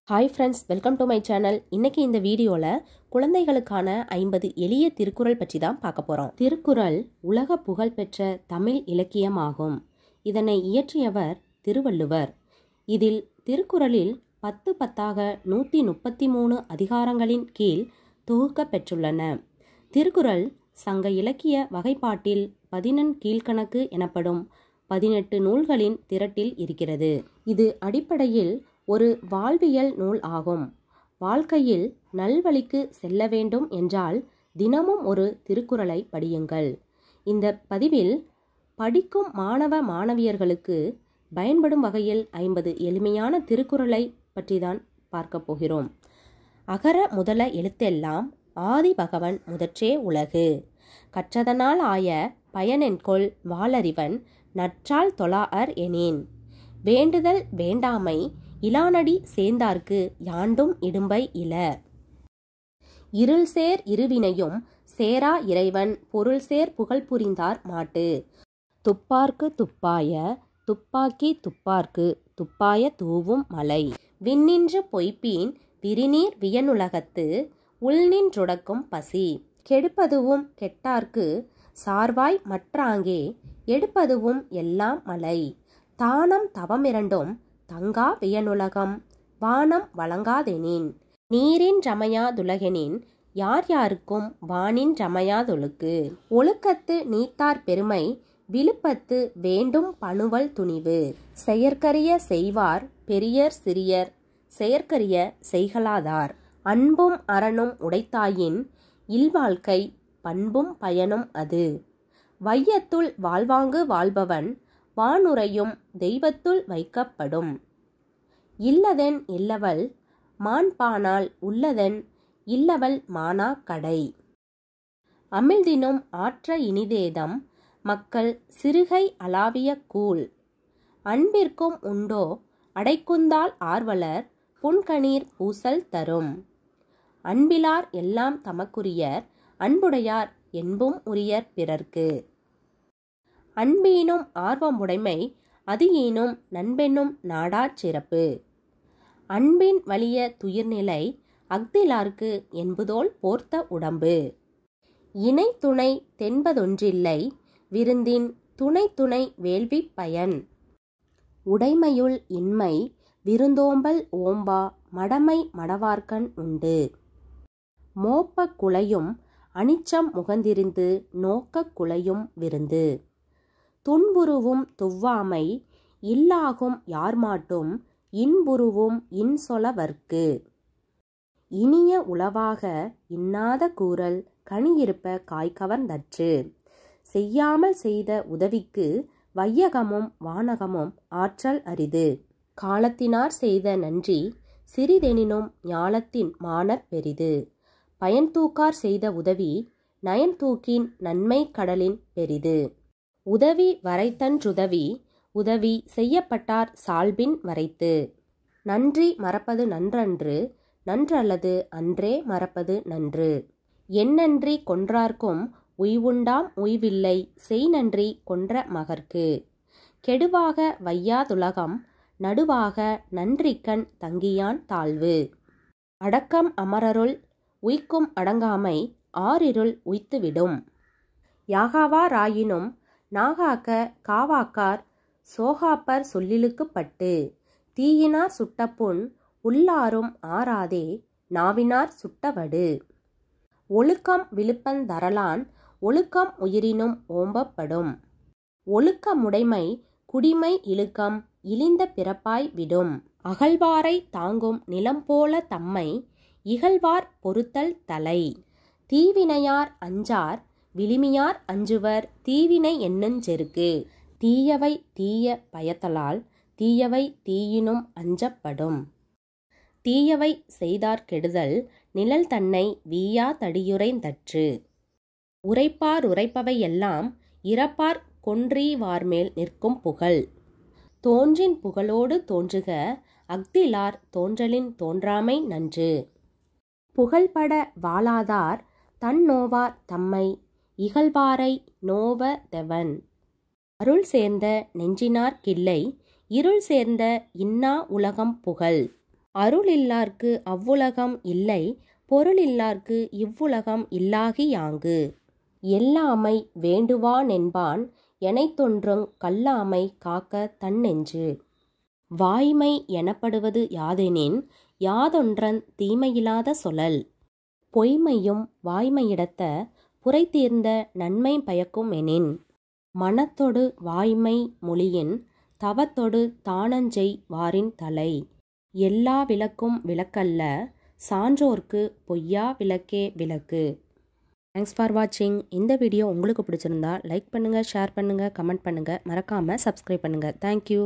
Hi friends, welcome to my channel. இன்னைக்கு இந்த வீடியோவில் குழந்தைகளுக்கான 50 எளிய திருக்குறள் பற்றி தான் பார்க்க போகிறோம். திருக்குறள் உலக புகழ்பெற்ற தமிழ் இலக்கியமாகும். இதனை இயற்றியவர் திருவள்ளுவர். இதில் திருக்குறளில் 10 133 அதிகாரங்களின் கீழ் தொகுக்க பெற்றுள்ளன. திருக்குறள் சங்க இலக்கிய வகைப்பாட்டில் 11 கீழ்கணக்கு எனப்படும் 18 நூல்களின் திரட்டில் இருக்கிறது. இது அடிப்படையில் ஒரு வாழ்வியல் நூல் ஆகும். வாழ்க்கையில் நல்வழிக்கு செல்ல வேண்டும் என்றால் தினமும் ஒரு திருக்குறளை படியுங்கள். இந்த பதிவில் படிக்கும் மாணவ மாணவியர்களுக்கு பயன்படும் வகையில் 50 எளிமையான திருக்குறளை பற்றி தான் பார்க்க போகிறோம். அகர முதல எழுத்தெல்லாம் ஆதி பகவன் முதற்றே உலகு. கற்றதனால் ஆய பயனென்கொல் வாளறிவன் நற்றால் தொழாஅர் எனின். வேண்டுதல் வேண்டாமை இலானடி சேர்ந்தார்க்கு யாண்டும் இடும்பை இல. இருள்சேர் இருவினையும் சேரா இறைவன் பொருள்சேர் புகழ் புரிந்தார் மாட்டு. துப்பார்க்கு துப்பாய துப்பாக்கி துப்பார்க்கு துப்பாய தூவும் மலை. விண்ணின்று பொய்ப்பீன் விரிநீர் வியனுலகத்து உள்நின்றொடக்கும் பசி. கெடுப்பதுவும் கெட்டார்க்கு சார்வாய் மற்றாங்கே எடுப்பதுவும் எல்லாம் மலை. தானம் தவமிரண்டும் தங்கா வியனுலகம் வானம் வழங்காதெனின். நீரின் ரமையாதுலகெனின் யார் யாருக்கும் வானின் ரமையாதொழுக்கு. ஒழுக்கத்து நீத்தார் பெருமை விழுப்பத்து வேண்டும் பணுவல் துணிவு. செயற்கரிய செய்வார் பெரியர் சிறியர் செயற்கரிய செய்கலாதார். அன்பும் அரணும் உடைத்தாயின் இல்வாழ்க்கை பண்பும் பயனும் அது. வையத்துள் வாழ்வாங்கு வாழ்பவன் வானுரையும் தெய்வத்துள் வைக்கப்படும். இல்லதென் இல்லவள் மாண்பானால் உள்ளதென் இல்லவள் மானா கடை. அமிழ்தினும் ஆற்ற இனிதேதம் மக்கள் சிறுகை அளாவிய கூழ். அன்பிற்கும் உண்டோ அடைக்குந்தால் ஆர்வலர் புன்கணீர் பூசல் தரும். அன்பிலார் எல்லாம் தமக்குரியர் அன்புடையார் என்பும் உரியர் பிறர்க்கு. அன்பீனும் ஆர்வமுடைமை அது ஈனும் நண்பென்னும் நாடாச் சிறப்பு. அன்பின் வலிய துயிர்நிலை அஃதிலார்க்கு என்பதோல் போர்த்த உடம்பு. இணை துணை தென்பதொன்றில்லை விருந்தின் துணை துணை வேள்வி பயன். உடைமையுள் இன்மை விருந்தோம்பல் ஓம்பா மடமை மடவார்கண் உண்டு. மோப்பக் குழையும் அனிச்சம் முகந்திருந்து நோக்கக் குழையும் விருந்து. துன்புருவும் துவ்வாமை இல்லாகும் யார்மாட்டும் இன்புருவும் இன்சொலவர்க்கு. இனிய உளவாக இன்னாத கூறல் கனியிருப்ப காய்கவர்ந்தற்று. செய்யாமல் செய்த உதவிக்கு வையகமும் வானகமும் ஆற்றல் அரிது. காலத்தினார் செய்த நன்றி சிறிதெனினும் ஞாலத்தின் மாணப் பெரிது. பயன்தூக்கார் செய்த உதவி நயன்தூக்கின் நன்மை கடலின் பெரிது. உதவி வரைத்தன்றுதவி உதவி செய்யப்பட்டார் சால்பின் வரைத்து. நன்றி மறப்பது நன்றன்று நன்றல்லது அன்றே மறப்பது நன்று. எந்நன்றி கொன்றார்க்கும் உய்வுண்டாம் உய்வில்லை செய் நன்றி கொன்ற மகற்கு. கெடுவாக வையாதுலகம் நடுவாக நன்றிக்கண் தங்கியான் தாழ்வு. அடக்கம் அமரருள் உய்க்கும் அடங்காமை ஆறிருள் உய்த்துவிடும். யாகாவாராயினும் நாகாக்க காவாக்கார் சோகாப்பர் சொல்லிலுக்கு பட்டு. தீயினார் சுட்டப்புண் உள்ளாரும் ஆறாதே நாவினார் சுட்டவடு. ஒழுக்கம் விழுப்பந் தரலான் ஒழுக்கம் உயிரினும் ஓம்பப்படும். ஒழுக்கமுடைமை குடிமை இழுக்கம் இழிந்த பிறப்பாய் விடும். அகழ்வாரை தாங்கும் நிலம்போல தம்மை இகழ்வார் பொறுத்தல் தலை. தீவினையார் அஞ்சார் விழுமியார் அஞ்சுவர் தீவினை என்னுஞ் செருக்கு. தீயவை தீய பயத்தலால் தீயவை தீயினும் அஞ்சப்படும். தீயவை செய்தார் கெடுதல் நிழல் தன்னை வீயா தடியுரைந்தற்று. உரைப்பார் உரைப்பவை எல்லாம் இறப்பார் கொன்றீவார்மேல் நிற்கும் புகழ். தோன்றின் புகழோடு தோன்றுக அஃதிலார் தோன்றலின் தோன்றாமை நன்று. புகழ்பட வாழாதார் தன் நோவார் தம்மை இகழ்வாரை நோவ தெவன். அருள் சேர்ந்த நெஞ்சினார் கில்லை இருள் சேர்ந்த இன்னா உலகம் புகழ். அருளில்லார்க்கு அவ்வுலகம் இல்லை, பொருளில்லார்க்கு இவ்வுலகம் இல்லாகி யாங்கு. எல்லாமை வேண்டுவானென்பான், எனைத்தொன்றுங் கல்லாமை காக்க தன்னெஞ்சு. வாய்மை எனப்படுவது யாதெனின், யாதொன்றன் தீமையிலாத சொலல். பொய்மையும் வாய்மையிடத்த புரைதீர்ந்த நன்மை பயக்கும் எனின். மனத்தொடு வாய்மை மொழியின், தவத்தொடு தானஞ்செய் வாரின் தலை. எல்லா விளக்கும் விளக்கல்ல, சான்றோர்க்கு பொய்யா விளக்கே விளக்கு. தேங்க்ஸ் ஃபார் வாட்சிங். இந்த வீடியோ உங்களுக்கு பிடிச்சிருந்தா லைக் பண்ணுங்கள், ஷேர் பண்ணுங்கள், கமெண்ட் பண்ணுங்கள், மறக்காமல் சப்ஸ்கிரைப் பண்ணுங்கள். தேங்க்யூ.